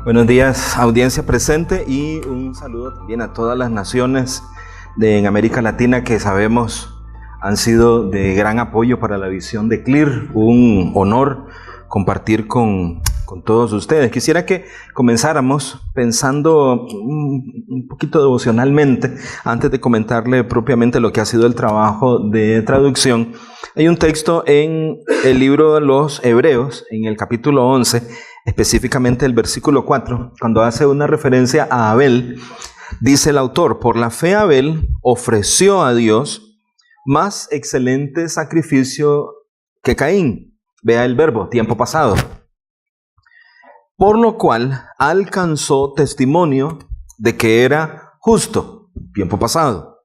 Buenos días, audiencia presente, y un saludo también a todas las naciones en América Latina que sabemos han sido de gran apoyo para la visión de CLIR. Un honor compartir con todos ustedes. Quisiera que comenzáramos pensando un poquito devocionalmente antes de comentarle propiamente lo que ha sido el trabajo de traducción. Hay un texto en el libro de los Hebreos, en el capítulo 11, específicamente el versículo 4, cuando hace una referencia a Abel. Dice el autor: por la fe Abel ofreció a Dios más excelente sacrificio que Caín. Vea el verbo, tiempo pasado. Por lo cual alcanzó testimonio de que era justo, tiempo pasado.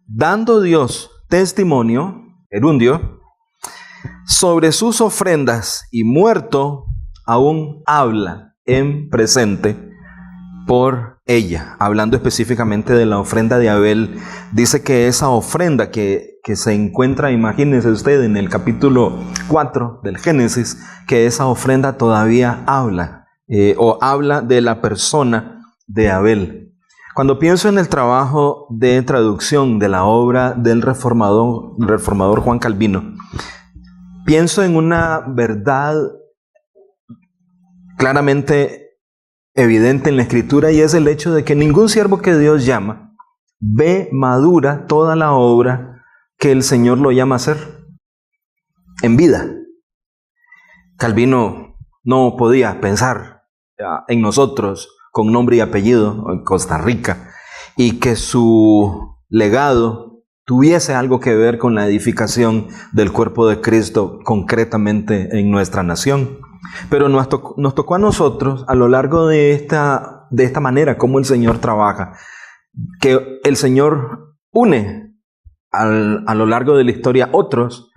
Dando Dios testimonio, gerundio, sobre sus ofrendas, y muerto, aún habla en presente por ella. Hablando específicamente de la ofrenda de Abel, dice que esa ofrenda que se encuentra, imagínense usted, en el capítulo 4 del Génesis, que esa ofrenda todavía habla, o habla de la persona de Abel. Cuando pienso en el trabajo de traducción de la obra del reformador Juan Calvino, pienso en una verdad claramente evidente en la Escritura, y es el hecho de que ningún siervo que Dios llama ve madura toda la obra que el Señor lo llama a hacer en vida. Calvino no podía pensar en nosotros con nombre y apellido en Costa Rica y que su legado tuviese algo que ver con la edificación del cuerpo de Cristo concretamente en nuestra nación. Pero nos tocó a nosotros, a lo largo de esta manera como el Señor trabaja, que el Señor une a lo largo de la historia otros,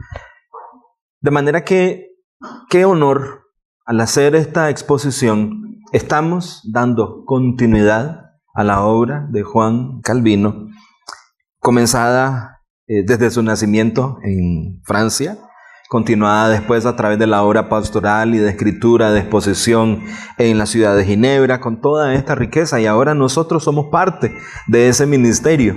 de manera que qué honor al hacer esta exposición. Estamos dando continuidad a la obra de Juan Calvino, comenzada desde su nacimiento en Francia, continuada después a través de la obra pastoral y de escritura, de exposición en la ciudad de Ginebra, con toda esta riqueza. Y ahora nosotros somos parte de ese ministerio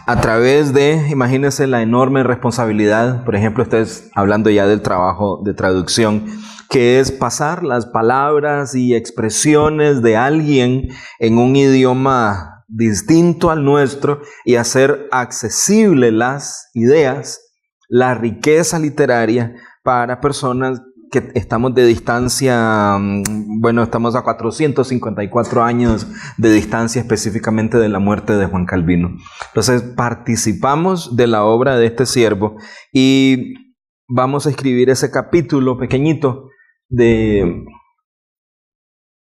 a través de, imagínense la enorme responsabilidad, por ejemplo, ustedes hablando ya del trabajo de traducción, que es pasar las palabras y expresiones de alguien en un idioma distinto al nuestro y hacer accesible las ideas, la riqueza literaria para personas que estamos de distancia. Estamos a 454 años de distancia específicamente de la muerte de Juan Calvino. Entonces participamos de la obra de este siervo y vamos a escribir ese capítulo pequeñito de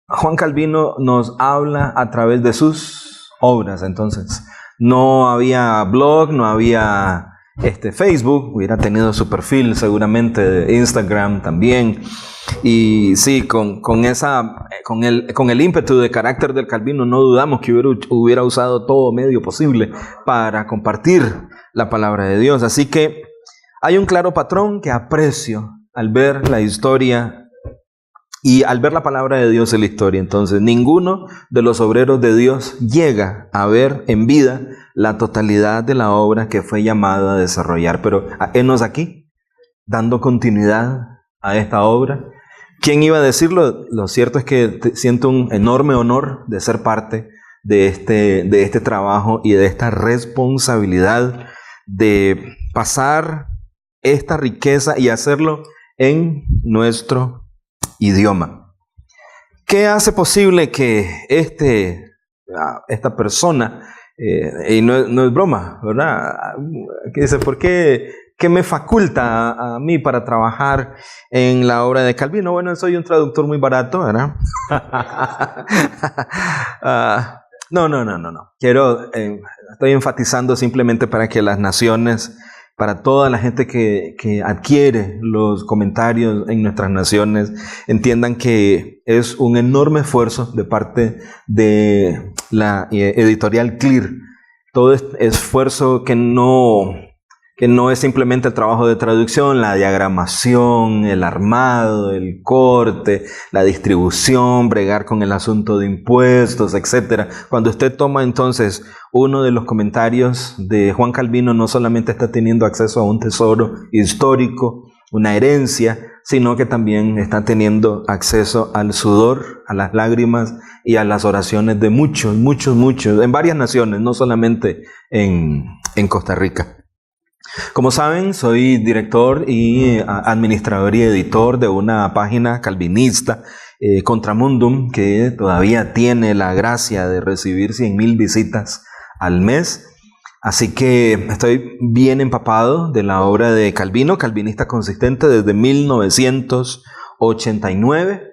Juan Calvino. Nos habla a través de sus obras. Entonces no había blog, no había Facebook, hubiera tenido su perfil seguramente de Instagram también, y sí, con el ímpetu de carácter del Calvino, no dudamos que hubiera usado todo medio posible para compartir la palabra de Dios. Así que hay un claro patrón que aprecio al ver la historia y al ver la palabra de Dios en la historia. Entonces, ninguno de los obreros de Dios llega a ver en vida la totalidad de la obra que fue llamado a desarrollar. Pero henos aquí, dando continuidad a esta obra. ¿Quién iba a decirlo? Lo cierto es que siento un enorme honor de ser parte de este trabajo y de esta responsabilidad de pasar esta riqueza y hacerlo en nuestro idioma. ¿Qué hace posible que esta persona, y no es broma, ¿verdad? Que dice, ¿por qué me faculta a mí para trabajar en la obra de Calvino? Bueno, soy un traductor muy barato, ¿verdad? No. Estoy enfatizando simplemente para que las naciones, para toda la gente que adquiere los comentarios en nuestras naciones, entiendan que es un enorme esfuerzo de parte de la editorial CLIR. Todo este esfuerzo que no que no es simplemente el trabajo de traducción, la diagramación, el armado, el corte, la distribución, bregar con el asunto de impuestos, etc. Cuando usted toma entonces uno de los comentarios de Juan Calvino, no solamente está teniendo acceso a un tesoro histórico, una herencia, sino que también está teniendo acceso al sudor, a las lágrimas y a las oraciones de muchos, en varias naciones, no solamente en Costa Rica. Como saben, soy director y administrador y editor de una página calvinista, Contramundum, que todavía tiene la gracia de recibir 100,000 visitas al mes. Así que estoy bien empapado de la obra de Calvino, calvinista consistente desde 1989.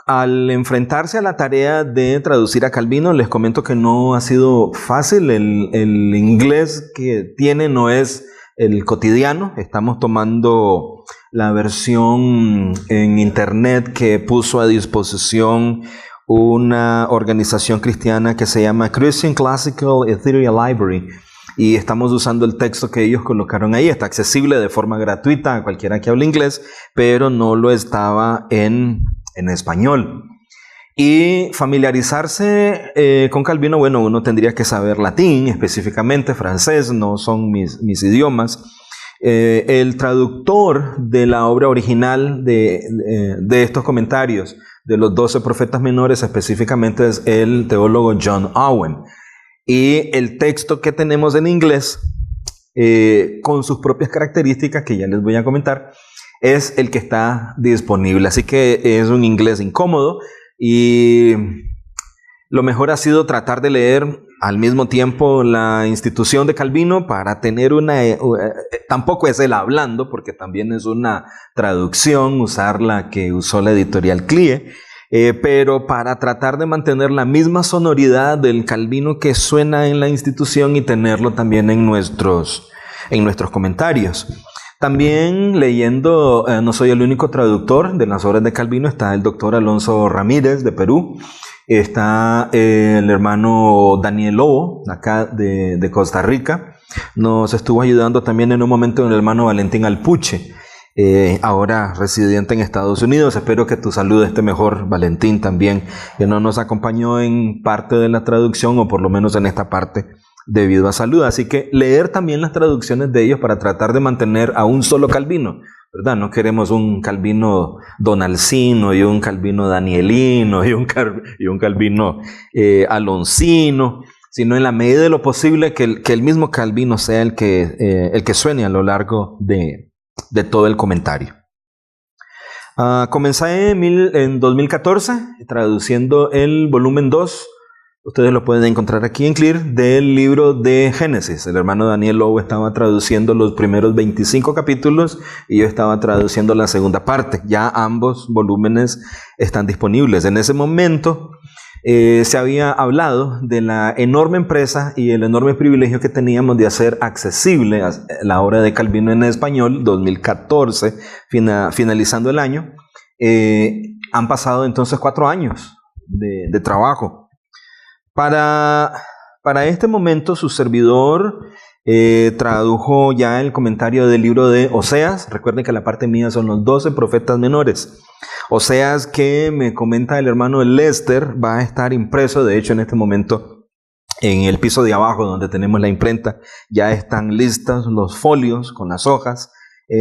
Al enfrentarse a la tarea de traducir a Calvino, les comento que no ha sido fácil. El inglés que tiene no es el cotidiano. Estamos tomando la versión en internet que puso a disposición una organización cristiana que se llama Christian Classical Ethereal Library, y estamos usando el texto que ellos colocaron ahí. Está accesible de forma gratuita a cualquiera que hable inglés, pero no lo estaba en español. Y familiarizarse con Calvino, bueno, uno tendría que saber latín, específicamente francés, no son mis idiomas. El traductor de la obra original de estos comentarios de los 12 profetas menores específicamente es el teólogo John Owen. Y el texto que tenemos en inglés, con sus propias características que ya les voy a comentar, es el que está disponible. Así que es un inglés incómodo y lo mejor ha sido tratar de leer al mismo tiempo la institución de Calvino para tener tampoco es él hablando, porque también es una traducción, usar la que usó la editorial CLIE, pero para tratar de mantener la misma sonoridad del Calvino que suena en la institución y tenerlo también en nuestros comentarios. También leyendo, no soy el único traductor de las obras de Calvino, está el doctor Alonso Ramírez de Perú, está el hermano Daniel Lobo, acá de Costa Rica. Nos estuvo ayudando también en un momento el hermano Valentín Alpuche, ahora residente en Estados Unidos. Espero que tu salud esté mejor, Valentín, también, que no nos acompañó en parte de la traducción, o por lo menos en esta parte, debido a salud. Así que leer también las traducciones de ellos para tratar de mantener a un solo Calvino, ¿verdad? No queremos un Calvino Donalcino y un Calvino Danielino y un Calvino Alonsino, sino en la medida de lo posible que el mismo Calvino sea el que suene a lo largo de todo el comentario. Comencé en 2014 traduciendo el volumen 2. Ustedes lo pueden encontrar aquí en Clear, del libro de Génesis. El hermano Daniel Lobo estaba traduciendo los primeros 25 capítulos y yo estaba traduciendo la segunda parte. Ya ambos volúmenes están disponibles. En ese momento se había hablado de la enorme empresa y el enorme privilegio que teníamos de hacer accesible la obra de Calvino en español. 2014, finalizando el año. Han pasado entonces 4 años de trabajo. Para este momento, su servidor tradujo ya el comentario del libro de Oseas. Recuerden que la parte mía son los 12 profetas menores. Oseas, que me comenta el hermano Lester, va a estar impreso. De hecho, en este momento, en el piso de abajo donde tenemos la imprenta, ya están listos los folios con las hojas.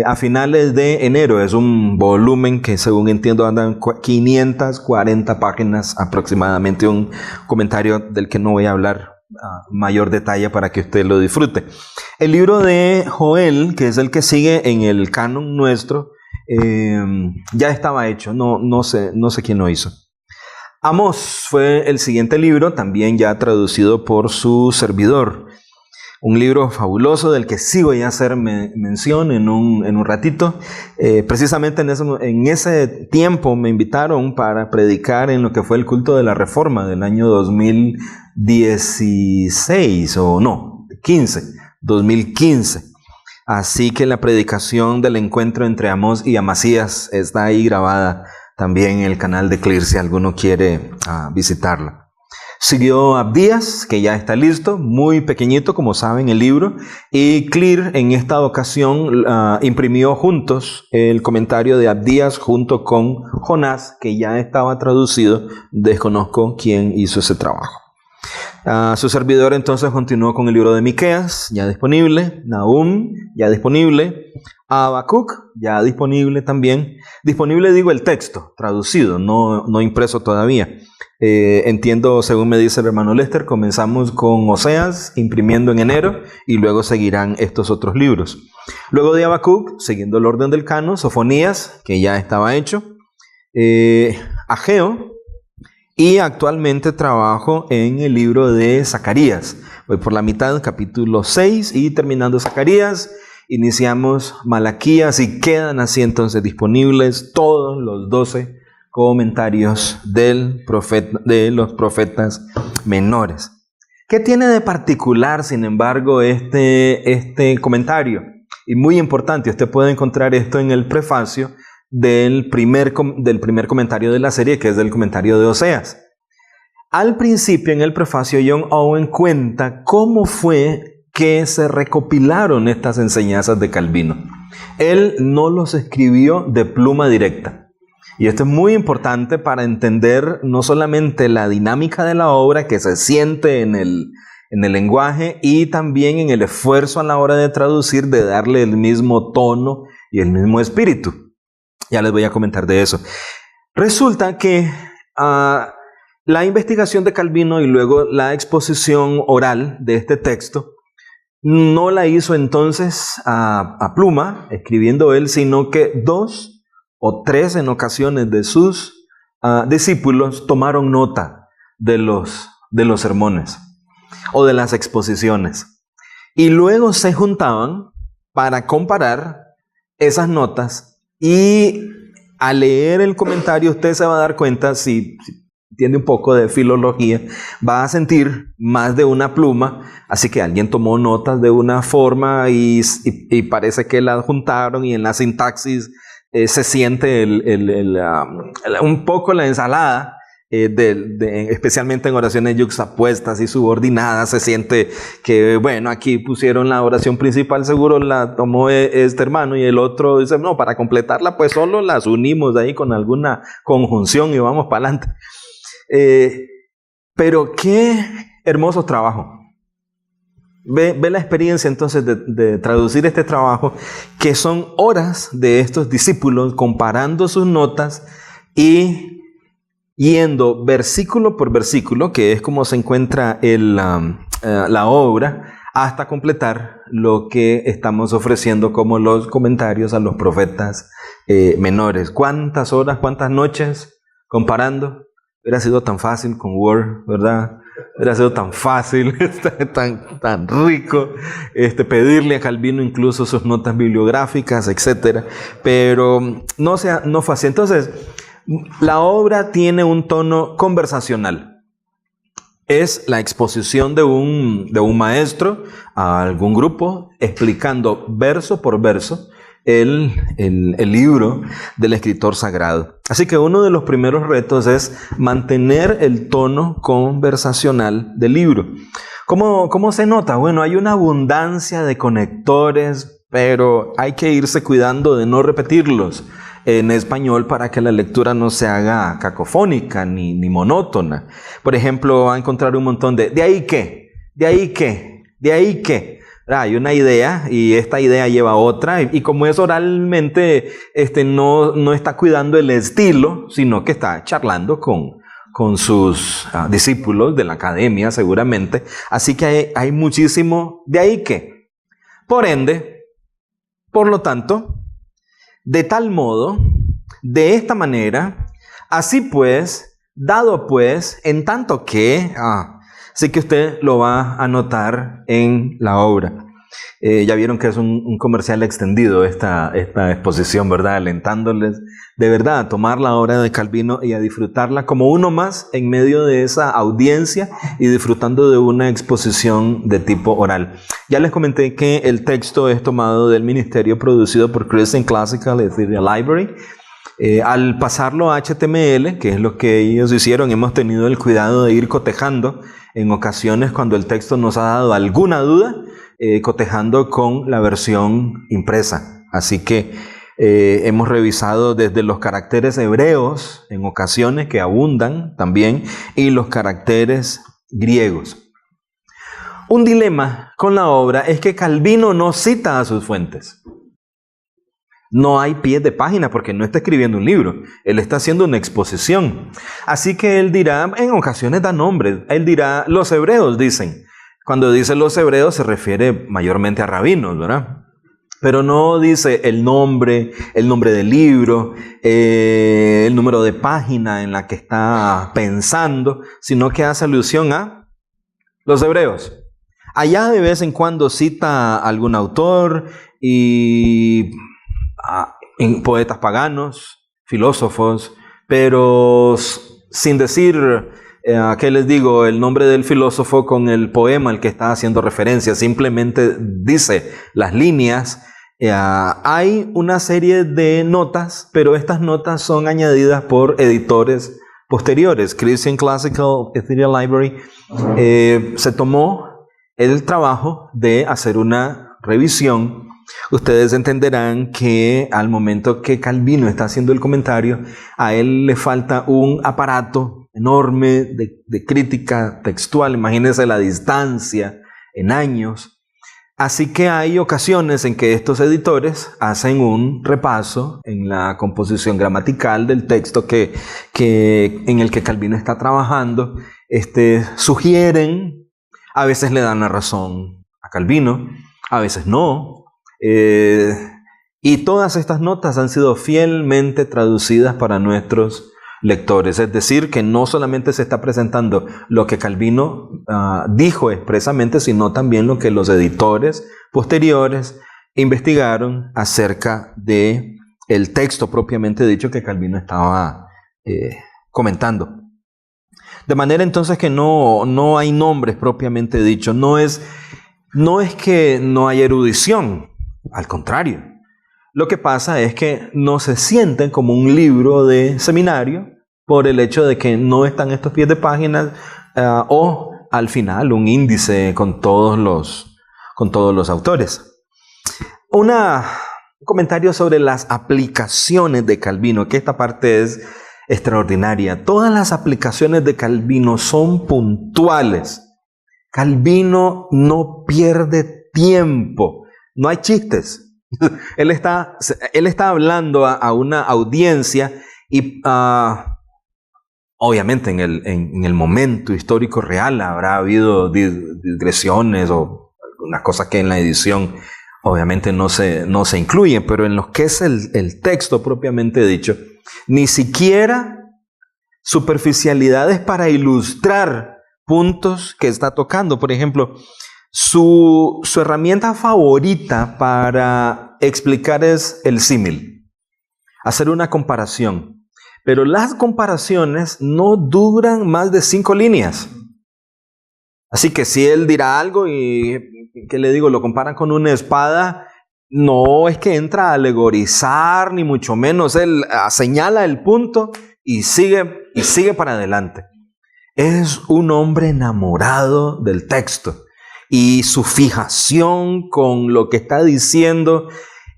A finales de enero es un volumen que, según entiendo, andan 540 páginas aproximadamente, un comentario del que no voy a hablar a mayor detalle para que usted lo disfrute. El libro de Joel, que es el que sigue en el canon nuestro, ya estaba hecho, no sé quién lo hizo. Amós fue el siguiente libro, también ya traducido por su servidor. Un libro fabuloso del que sí voy a hacer mención en un ratito. Precisamente en ese tiempo me invitaron para predicar en lo que fue el culto de la Reforma del año 2016, 2015. Así que la predicación del encuentro entre Amós y Amasías está ahí grabada también en el canal de Clear, si alguno quiere visitarla. Siguió Abdías, que ya está listo, muy pequeñito, como saben, el libro. Y Clear en esta ocasión imprimió juntos el comentario de Abdías junto con Jonás, que ya estaba traducido. Desconozco quién hizo ese trabajo. Su servidor entonces continuó con el libro de Miqueas, ya disponible. Nahum, ya disponible. Habacuc, ya disponible también. Disponible digo el texto, traducido, no impreso todavía. Entiendo, según me dice el hermano Lester, comenzamos con Oseas, imprimiendo en enero, y luego seguirán estos otros libros. Luego de Habacuc, siguiendo el orden del canon, Sofonías, que ya estaba hecho. Ageo. Y actualmente trabajo en el libro de Zacarías. Voy por la mitad, capítulo 6, y terminando Zacarías, iniciamos Malaquías y quedan así entonces disponibles todos los 12 comentarios de los profetas menores. ¿Qué tiene de particular, sin embargo, este comentario? Y muy importante, usted puede encontrar esto en el prefacio del primer comentario de la serie, que es del comentario de Oseas. Al principio, en el prefacio, John Owen cuenta cómo fue que se recopilaron estas enseñanzas de Calvino. Él no los escribió de pluma directa. Y esto es muy importante para entender no solamente la dinámica de la obra que se siente en el lenguaje, y también en el esfuerzo a la hora de traducir, de darle el mismo tono y el mismo espíritu. Ya les voy a comentar de eso. Resulta que la investigación de Calvino y luego la exposición oral de este texto no la hizo entonces a pluma, escribiendo él, sino que 2 o 3 en ocasiones de sus discípulos tomaron nota de los sermones o de las exposiciones. Y luego se juntaban para comparar esas notas. Y al leer el comentario usted se va a dar cuenta, si entiende un poco de filología, va a sentir más de una pluma, así que alguien tomó notas de una forma y parece que las juntaron, y en la sintaxis se siente un poco la ensalada, especialmente en oraciones yuxtapuestas y subordinadas, se siente que, bueno, aquí pusieron la oración principal, seguro la tomó este hermano, y el otro dice, no, para completarla, pues solo las unimos ahí con alguna conjunción y vamos para adelante. Pero qué hermoso trabajo. Ve la experiencia entonces de traducir este trabajo, que son horas de estos discípulos comparando sus notas y yendo versículo por versículo, que es como se encuentra la obra, hasta completar lo que estamos ofreciendo como los comentarios a los profetas menores. ¿Cuántas horas, cuántas noches comparando? Hubiera sido tan fácil con Word, ¿verdad? Hubiera sido tan fácil, tan rico, pedirle a Calvino incluso sus notas bibliográficas, etc. Pero no fue así. Entonces, la obra tiene un tono conversacional. Es la exposición de un maestro a algún grupo, explicando verso por verso el libro del escritor sagrado. Así que uno de los primeros retos es mantener el tono conversacional del libro. ¿Cómo se nota? Bueno, hay una abundancia de conectores, pero hay que irse cuidando de no repetirlos en español para que la lectura no se haga cacofónica ni monótona. Por ejemplo, va a encontrar un montón de ahí qué, de ahí qué, de ahí qué. Hay una idea y esta idea lleva a otra, y como es oralmente, no está cuidando el estilo, sino que está charlando con sus discípulos de la academia seguramente. Así que hay muchísimo de ahí que. Por ende, por lo tanto, de tal modo, de esta manera, así pues, dado pues, en tanto que, así que usted lo va a notar en la obra. Ya vieron que es un comercial extendido esta exposición, ¿verdad? Alentándoles de verdad a tomar la obra de Calvino y a disfrutarla como uno más en medio de esa audiencia y disfrutando de una exposición de tipo oral. Ya les comenté que el texto es tomado del ministerio producido por Christian Classical Ethereal Library. Al pasarlo a HTML, que es lo que ellos hicieron, hemos tenido el cuidado de ir cotejando en ocasiones cuando el texto nos ha dado alguna duda, cotejando con la versión impresa. Así que hemos revisado desde los caracteres hebreos en ocasiones que abundan también y los caracteres griegos. Un dilema con la obra es que Calvino no cita a sus fuentes. No hay pies de página porque no está escribiendo un libro. Él está haciendo una exposición. Así que él dirá, en ocasiones da nombres. Él dirá, los hebreos dicen. Cuando dice los hebreos se refiere mayormente a rabinos, ¿verdad? Pero no dice el nombre del libro, el número de página en la que está pensando, sino que hace alusión a los hebreos. Allá de vez en cuando cita a algún autor y poetas paganos, filósofos, pero sin decir, ¿qué les digo?, el nombre del filósofo con el poema al que está haciendo referencia. Simplemente dice las líneas. Hay una serie de notas, pero estas notas son añadidas por editores posteriores. Christian Classical Ethereal Library se tomó el trabajo de hacer una revisión. Ustedes entenderán que al momento que Calvino está haciendo el comentario, a él le falta un aparato enorme de crítica textual. Imagínense la distancia en años. Así que hay ocasiones en que estos editores hacen un repaso en la composición gramatical del texto en el que Calvino está trabajando. Sugieren, a veces le dan la razón a Calvino, a veces no. Y todas estas notas han sido fielmente traducidas para nuestros lectores. Es decir, que no solamente se está presentando lo que Calvino dijo expresamente, sino también lo que los editores posteriores investigaron acerca de el texto propiamente dicho que Calvino estaba comentando. De manera entonces que no hay nombres propiamente dichos. No es que no hay erudición, al contrario. Lo que pasa es que no se sienten como un libro de seminario por el hecho de que no están estos pies de páginas o al final un índice con todos los autores. Un comentario sobre las aplicaciones de Calvino, que esta parte es extraordinaria. Todas las aplicaciones de Calvino son puntuales. Calvino no pierde tiempo. No hay chistes. Él está hablando a una audiencia y obviamente en el momento histórico real habrá habido digresiones o algunas cosas que en la edición obviamente no se incluyen, pero en lo que es el texto propiamente dicho, ni siquiera superficialidades para ilustrar puntos que está tocando. Por ejemplo, su herramienta favorita para explicar es el símil, hacer una comparación. Pero las comparaciones no duran más de 5 líneas. Así que si él dirá algo y, ¿qué le digo?, lo comparan con una espada, no es que entra a alegorizar, ni mucho menos. Él señala el punto y sigue para adelante. Es un hombre enamorado del texto. Y su fijación con lo que está diciendo,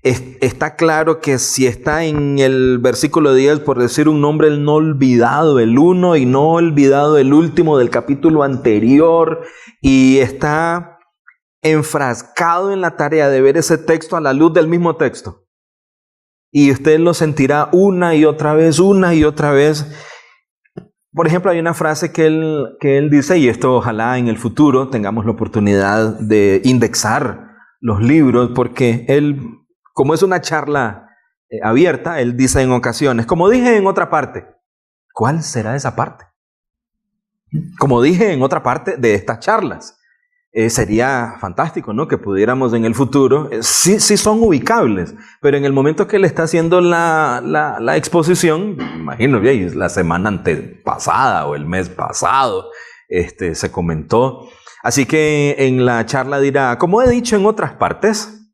está claro que si está en el versículo 10, por decir un nombre, él no ha olvidado el 1 y no ha olvidado el último del capítulo anterior, y está enfrascado en la tarea de ver ese texto a la luz del mismo texto. Y usted lo sentirá una y otra vez. Por ejemplo, hay una frase que él dice, y esto ojalá en el futuro tengamos la oportunidad de indexar los libros, porque él, como es una charla abierta, él dice en ocasiones, como dije en otra parte. ¿Cuál será esa parte? Como dije en otra parte de estas charlas. Sería fantástico, ¿no?, que pudiéramos en el futuro, sí son ubicables, pero en el momento que él está haciendo la exposición, imagino, la semana antepasada o el mes pasado, se comentó. Así que en la charla dirá, como he dicho en otras partes.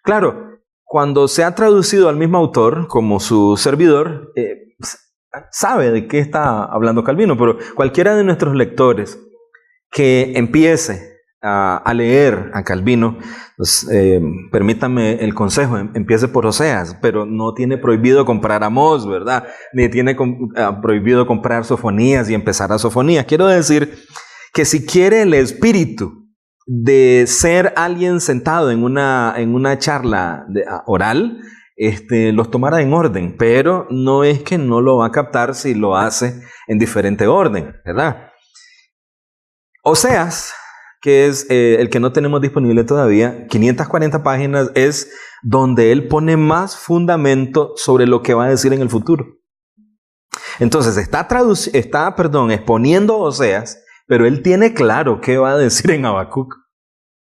Claro, cuando se ha traducido al mismo autor como su servidor, sabe de qué está hablando Calvino, pero cualquiera de nuestros lectores que empiece a leer a Calvino, pues, permítame el consejo, empiece por Oseas, pero no tiene prohibido comprar Amós, ¿verdad? Ni tiene prohibido comprar Sofonías y empezar a Sofonías. Quiero decir que si quiere el espíritu de ser alguien sentado en una charla oral, los tomará en orden, pero no es que no lo va a captar si lo hace en diferente orden, ¿verdad? Oseas, que es el que no tenemos disponible todavía, 540 páginas, es donde él pone más fundamento sobre lo que va a decir en el futuro. Entonces está exponiendo Oseas, pero él tiene claro qué va a decir en Habacuc.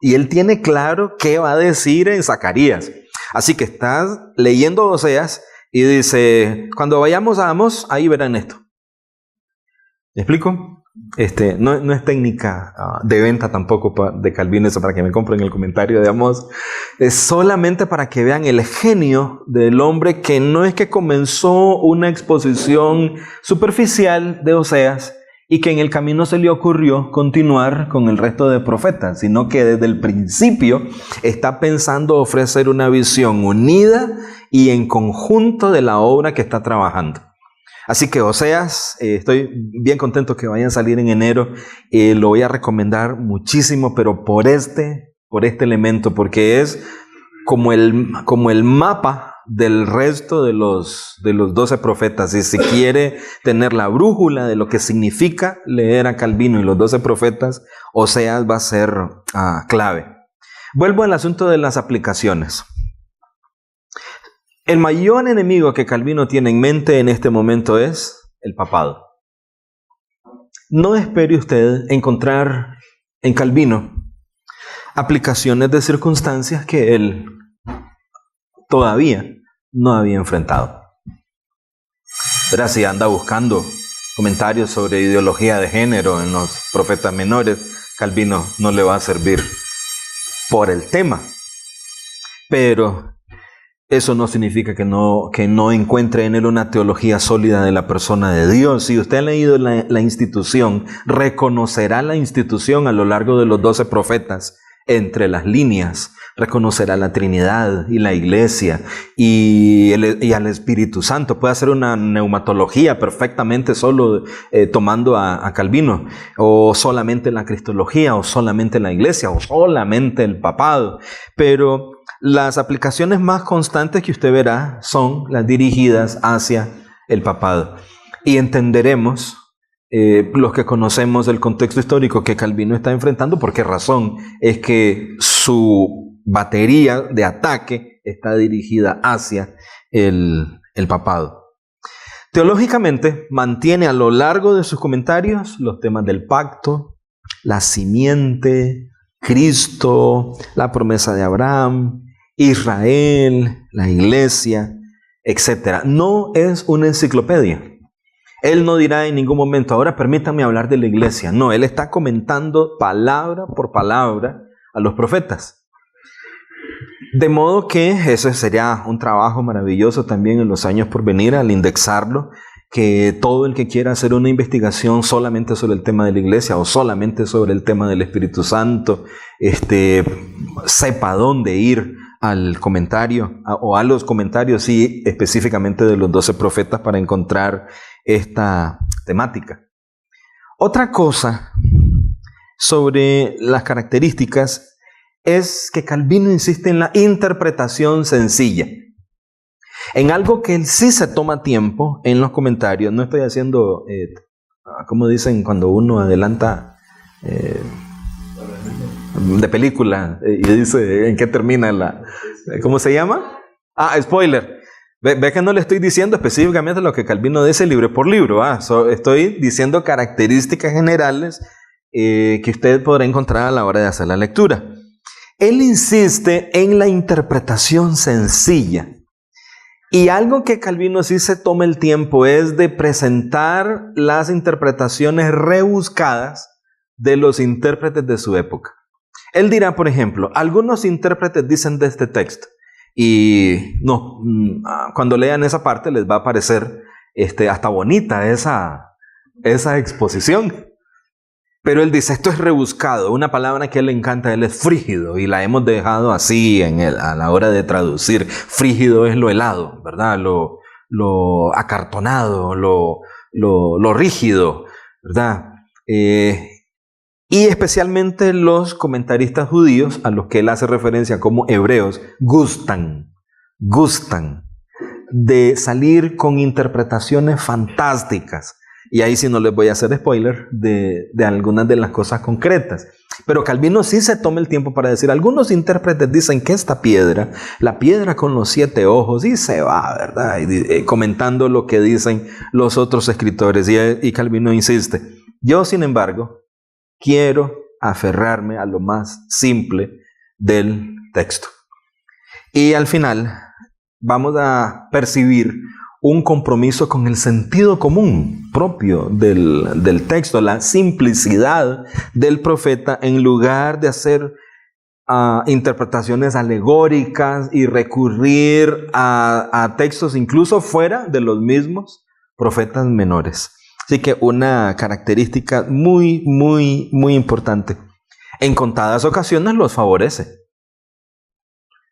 Y él tiene claro qué va a decir en Zacarías. Así que estás leyendo Oseas y dice, cuando vayamos a Amós, ahí verán esto. ¿Me explico? No es técnica de venta tampoco de Calvino, eso para que me compren el comentario de Amós. Es solamente para que vean el genio del hombre que no es que comenzó una exposición superficial de Oseas y que en el camino se le ocurrió continuar con el resto de profetas, sino que desde el principio está pensando ofrecer una visión unida y en conjunto de la obra que está trabajando. Así que Oseas, estoy bien contento que vayan a salir en enero, lo voy a recomendar muchísimo, pero por este elemento, porque es como el mapa del resto de los 12 profetas. Y si quiere tener la brújula de lo que significa leer a Calvino y los 12 profetas, Oseas va a ser clave. Vuelvo al asunto de las aplicaciones. El mayor enemigo que Calvino tiene en mente en este momento es el papado. No espere usted encontrar en Calvino aplicaciones de circunstancias que él todavía no había enfrentado. Pero si anda buscando comentarios sobre ideología de género en los profetas menores, Calvino no le va a servir por el tema. Pero eso no significa que no encuentre en él una teología sólida de la persona de Dios. Si usted ha leído la institución, reconocerá la institución a lo largo de los 12 profetas. Entre las líneas, reconocerá la Trinidad y la Iglesia y al Espíritu Santo. Puede hacer una neumatología perfectamente solo tomando a Calvino, o solamente la Cristología, o solamente la Iglesia, o solamente el papado. Pero las aplicaciones más constantes que usted verá son las dirigidas hacia el papado. Y entenderemos, los que conocemos el contexto histórico que Calvino está enfrentando, por qué razón es que su batería de ataque está dirigida hacia el papado. Teológicamente, mantiene a lo largo de sus comentarios los temas del pacto, la simiente, Cristo, la promesa de Abraham, Israel, la iglesia, etc. No es una enciclopedia. Él no dirá en ningún momento, ahora permítame hablar de la iglesia. No, él está comentando palabra por palabra a los profetas. De modo que ese sería un trabajo maravilloso también en los años por venir al indexarlo, que todo el que quiera hacer una investigación solamente sobre el tema de la iglesia o solamente sobre el tema del Espíritu Santo, sepa dónde ir al comentario o a los comentarios, sí, específicamente de los 12 profetas para encontrar esta temática. Otra cosa sobre las características es que Calvino insiste en la interpretación sencilla, en algo que él sí se toma tiempo en los comentarios. No estoy haciendo, como dicen cuando uno adelanta de película y dice en qué termina ¿cómo se llama? Spoiler. Ve que no le estoy diciendo específicamente lo que Calvino dice libro por libro. Estoy diciendo características generales que usted podrá encontrar a la hora de hacer la lectura. Él insiste en la interpretación sencilla. Y algo que Calvino sí se toma el tiempo es de presentar las interpretaciones rebuscadas de los intérpretes de su época. Él dirá, por ejemplo, algunos intérpretes dicen de este texto Y no, cuando lean esa parte les va a parecer hasta bonita esa exposición. Pero él dice, esto es rebuscado. Una palabra que a él le encanta, él es frígido. Y la hemos dejado así a la hora de traducir. Frígido es lo helado, ¿verdad? Lo acartonado, lo rígido, ¿verdad? Y especialmente los comentaristas judíos, a los que él hace referencia como hebreos, gustan de salir con interpretaciones fantásticas. Y ahí sí no les voy a hacer spoiler de algunas de las cosas concretas. Pero Calvino sí se toma el tiempo para decir, algunos intérpretes dicen que esta piedra, la piedra con los 7 ojos, y se va, ¿verdad? Y comentando lo que dicen los otros escritores. Y Calvino insiste, yo sin embargo, quiero aferrarme a lo más simple del texto. Y al final vamos a percibir un compromiso con el sentido común propio del texto, la simplicidad del profeta, en lugar de hacer interpretaciones alegóricas y recurrir a textos incluso fuera de los mismos profetas menores. Así que una característica muy, muy, muy importante. En contadas ocasiones los favorece.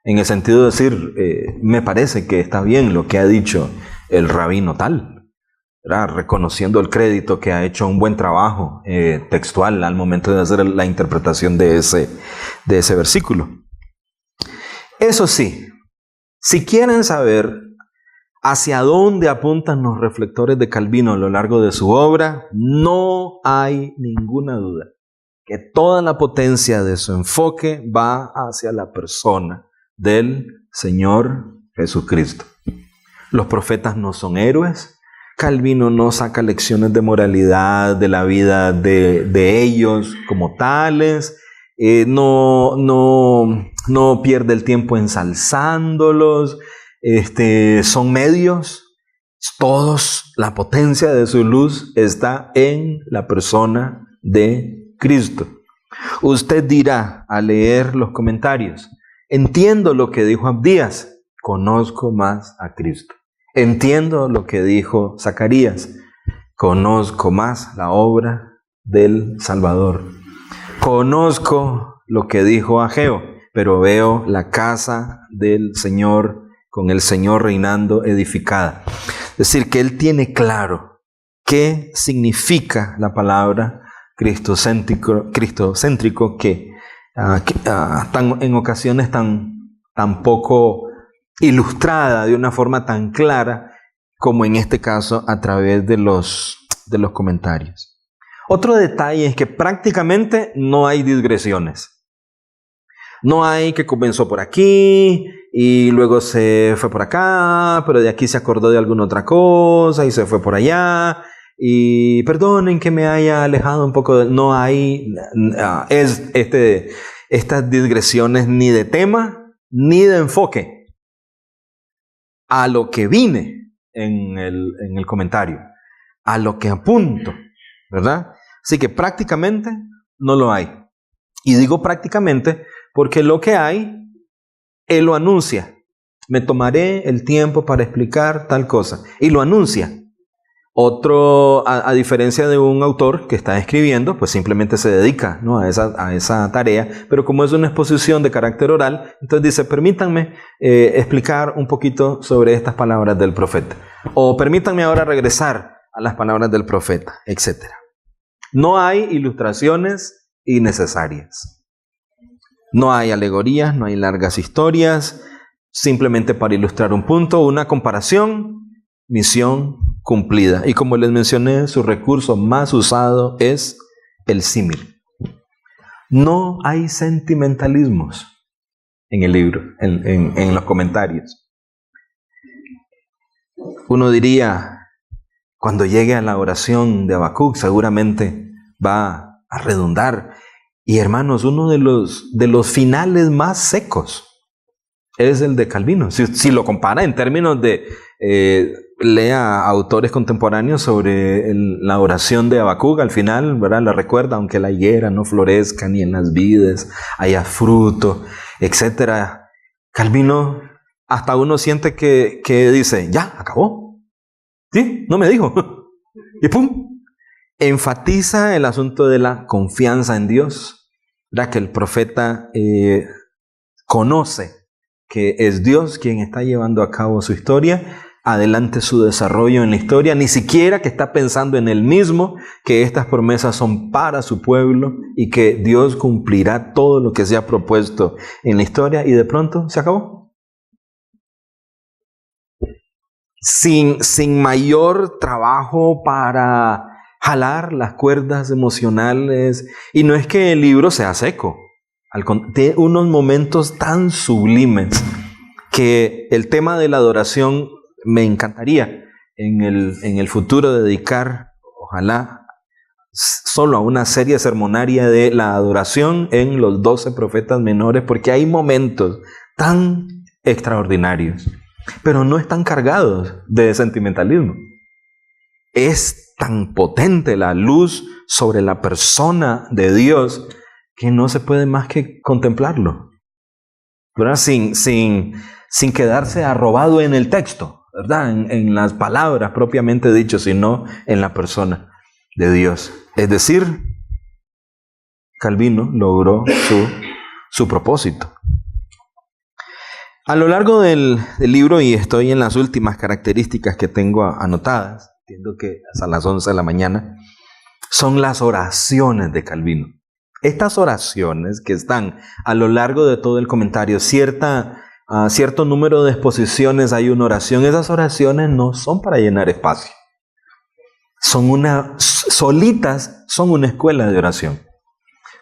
En el sentido de decir, me parece que está bien lo que ha dicho el rabino tal, ¿verdad? Reconociendo el crédito que ha hecho un buen trabajo textual al momento de hacer la interpretación de ese versículo. Eso sí, si quieren saber hacia dónde apuntan los reflectores de Calvino a lo largo de su obra, no hay ninguna duda que toda la potencia de su enfoque va hacia la persona del Señor Jesucristo. Los profetas no son héroes. Calvino no saca lecciones de moralidad de la vida de ellos como tales. No pierde el tiempo ensalzándolos. Son medios. Todos, la potencia de su luz está en la persona de Cristo. Usted dirá al leer los comentarios, entiendo lo que dijo Abdías, conozco más a Cristo. Entiendo lo que dijo Zacarías, conozco más la obra del Salvador. Conozco lo que dijo Ageo, pero veo la casa del Señor con el Señor reinando edificada. Es decir, que él tiene claro qué significa la palabra cristocéntrico que en ocasiones tan poco ilustrada de una forma tan clara como en este caso a través de los comentarios. Otro detalle es que prácticamente no hay digresiones. No hay que comenzó por aquí y luego se fue por acá, pero de aquí se acordó de alguna otra cosa y se fue por allá. Y perdonen que me haya alejado un poco. No hay estas digresiones ni de tema ni de enfoque a lo que vine en el comentario, a lo que apunto, ¿verdad? Así que prácticamente no lo hay. Y digo prácticamente porque lo que hay, él lo anuncia. Me tomaré el tiempo para explicar tal cosa. Y lo anuncia. Otro, a diferencia de un autor que está escribiendo, pues simplemente se dedica, ¿no?, a esa tarea, pero como es una exposición de carácter oral, entonces dice, permítanme explicar un poquito sobre estas palabras del profeta, o permítanme ahora regresar a las palabras del profeta, etc. No hay ilustraciones innecesarias, no hay alegorías, no hay largas historias, simplemente para ilustrar un punto, una comparación, misión cumplida. Y como les mencioné, su recurso más usado es el símil. No hay sentimentalismos en el libro, en los comentarios. Uno diría, cuando llegue a la oración de Habacuc, seguramente va a redundar. Y hermanos, uno de los finales más secos es el de Calvino. Si lo compara en términos de lea autores contemporáneos sobre la oración de Habacuc, al final, ¿verdad?, la recuerda, aunque la higuera no florezca ni en las vides haya fruto, etc. Calvino hasta uno siente que dice, ya, acabó. ¿Sí? No me dijo. Y ¡pum! Enfatiza el asunto de la confianza en Dios, ¿verdad? Que el profeta conoce que es Dios quien está llevando a cabo su historia, adelante su desarrollo en la historia, ni siquiera que está pensando en él mismo, que estas promesas son para su pueblo y que Dios cumplirá todo lo que se ha propuesto en la historia, y de pronto se acabó. Sin mayor trabajo para jalar las cuerdas emocionales. Y no es que el libro sea seco, tiene unos momentos tan sublimes que el tema de la adoración me encantaría en el futuro dedicar, ojalá, solo a una serie sermonaria de la adoración en los 12 profetas menores, porque hay momentos tan extraordinarios, pero no están cargados de sentimentalismo. Es tan potente la luz sobre la persona de Dios que no se puede más que contemplarlo, ¿verdad? Sin quedarse arrobado en el texto, ¿verdad? En las palabras propiamente dichas, sino en la persona de Dios. Es decir, Calvino logró su propósito. A lo largo del libro, y estoy en las últimas características que tengo anotadas, entiendo que hasta las 11 de la mañana, son las oraciones de Calvino. Estas oraciones que están a lo largo de todo el comentario, cierto número de exposiciones hay una oración. Esas oraciones no son para llenar espacio. Solitas son una escuela de oración.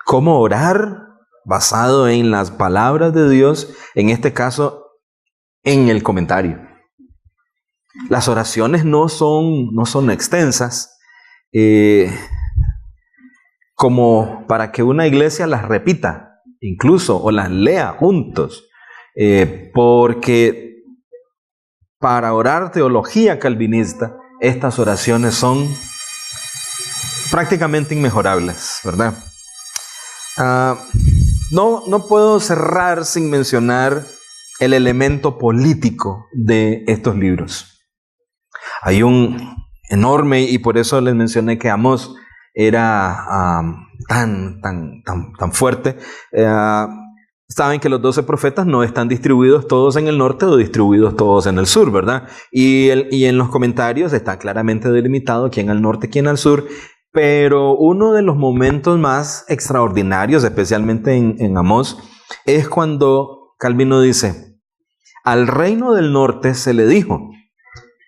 ¿Cómo orar? Basado en las palabras de Dios, en este caso, en el comentario. Las oraciones no son extensas, como para que una iglesia las repita, incluso, o las lea juntos, porque para orar teología calvinista, estas oraciones son prácticamente inmejorables, ¿verdad? No puedo cerrar sin mencionar el elemento político de estos libros. Hay un enorme, y por eso les mencioné que Amós era tan fuerte. Saben que los 12 profetas no están distribuidos todos en el norte o distribuidos todos en el sur, ¿verdad? Y en los comentarios está claramente delimitado quién al norte, quién al sur. Pero uno de los momentos más extraordinarios, especialmente en Amós, es cuando Calvino dice: al reino del norte se le dijo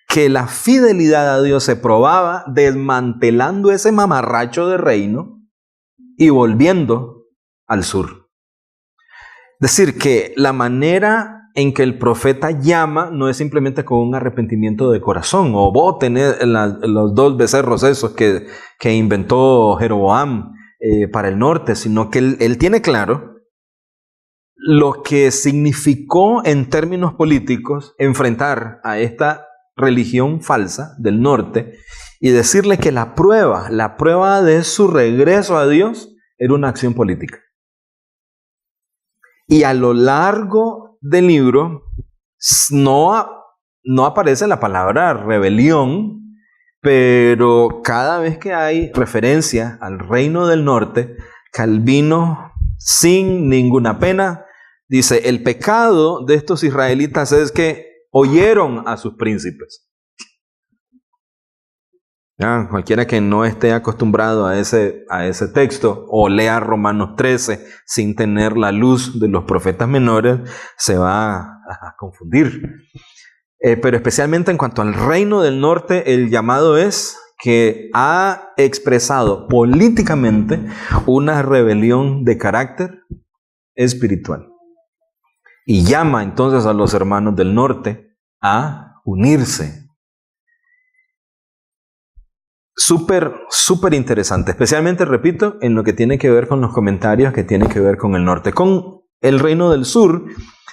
que la fidelidad a Dios se probaba desmantelando ese mamarracho de reino y volviendo al sur. Es decir, que la manera en que el profeta llama no es simplemente con un arrepentimiento de corazón, o voten los 2 becerros esos que inventó Jeroboam para el norte, sino que él tiene claro lo que significó en términos políticos enfrentar a esta religión falsa del norte y decirle que la prueba de su regreso a Dios era una acción política. Y a lo largo del libro no aparece la palabra rebelión, pero cada vez que hay referencia al reino del norte, Calvino, sin ninguna pena, dice: el pecado de estos israelitas es que oyeron a sus príncipes. Cualquiera que no esté acostumbrado a ese texto, o lea Romanos 13 sin tener la luz de los profetas menores, se va a confundir. Pero especialmente en cuanto al reino del norte, el llamado es que ha expresado políticamente una rebelión de carácter espiritual. Y llama entonces a los hermanos del norte a unirse. Súper interesante, especialmente, repito, en lo que tiene que ver con los comentarios que tienen que ver con el norte. Con el reino del sur,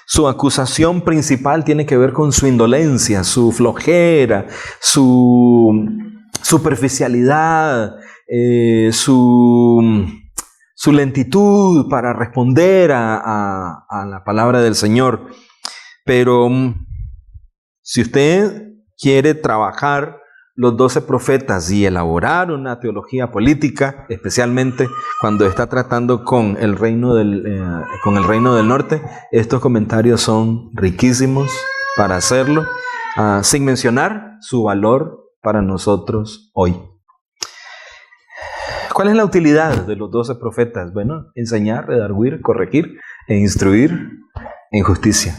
su acusación principal tiene que ver con su indolencia, su flojera, su superficialidad, su lentitud para responder a la palabra del Señor. Pero si usted quiere trabajar los 12 profetas y elaborar una teología política, especialmente cuando está tratando con el reino del norte, estos comentarios son riquísimos para hacerlo, sin mencionar su valor para nosotros hoy. ¿Cuál es la utilidad de los 12 profetas? Bueno, enseñar, redarguir, corregir e instruir en justicia.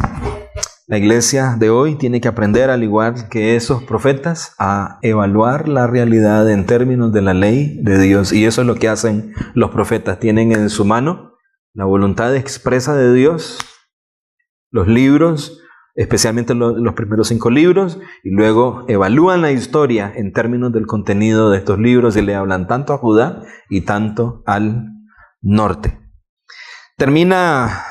La iglesia de hoy tiene que aprender, al igual que esos profetas, a evaluar la realidad en términos de la ley de Dios. Y eso es lo que hacen los profetas. Tienen en su mano la voluntad expresa de Dios, los libros, especialmente los primeros 5 libros, y luego evalúan la historia en términos del contenido de estos libros y le hablan tanto a Judá y tanto al norte. Termina,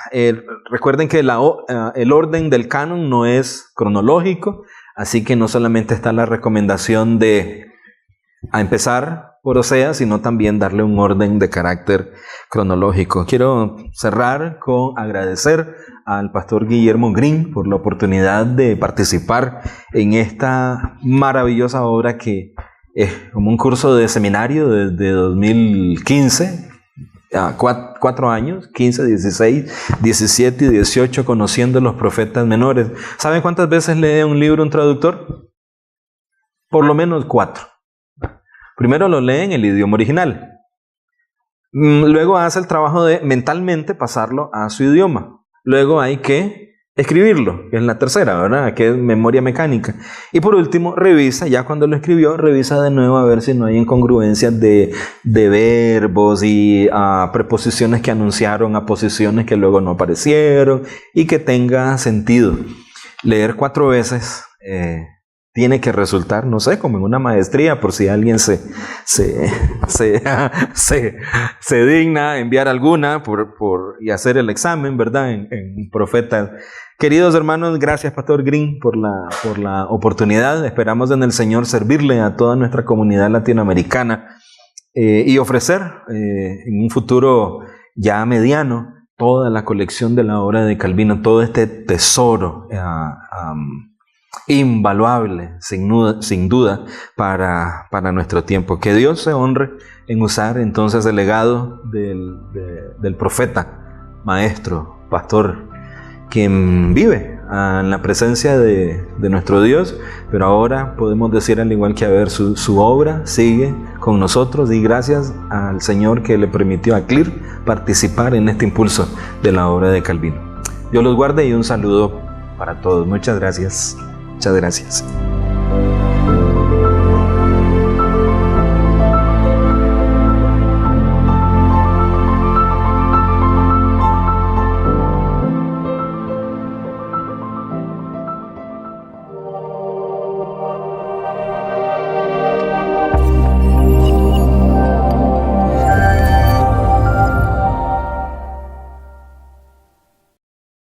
recuerden que el orden del canon no es cronológico, así que no solamente está la recomendación de empezar por Oseas, sino también darle un orden de carácter cronológico. Quiero cerrar con agradecer al pastor Guillermo Green por la oportunidad de participar en esta maravillosa obra que es como un curso de seminario desde 2015. 4 años, 15, 16, 17 y 18, conociendo los profetas menores. ¿Saben cuántas veces lee un libro un traductor? Por lo menos 4. Primero lo lee en el idioma original. Luego hace el trabajo de mentalmente pasarlo a su idioma. Luego hay que escribirlo, que es la tercera, ¿verdad? Que es memoria mecánica. Y por último, revisa, ya cuando lo escribió, revisa de nuevo a ver si no hay incongruencias de verbos y preposiciones que anunciaron a posiciones que luego no aparecieron y que tenga sentido. Leer 4 veces tiene que resultar, no sé, como en una maestría, por si alguien se digna enviar alguna y hacer el examen, ¿verdad? En profetas. Queridos hermanos, gracias Pastor Green por la oportunidad. Esperamos en el Señor servirle a toda nuestra comunidad latinoamericana y ofrecer en un futuro ya mediano toda la colección de la obra de Calvino, todo este tesoro invaluable, sin duda, para nuestro tiempo. Que Dios se honre en usar entonces el legado del profeta, maestro, pastor, quien vive en la presencia de nuestro Dios, pero ahora podemos decir, al igual que Aver, su obra sigue con nosotros, y gracias al Señor que le permitió a CLIR participar en este impulso de la obra de Calvino. Dios los guarde y un saludo para todos. Muchas gracias. Muchas gracias.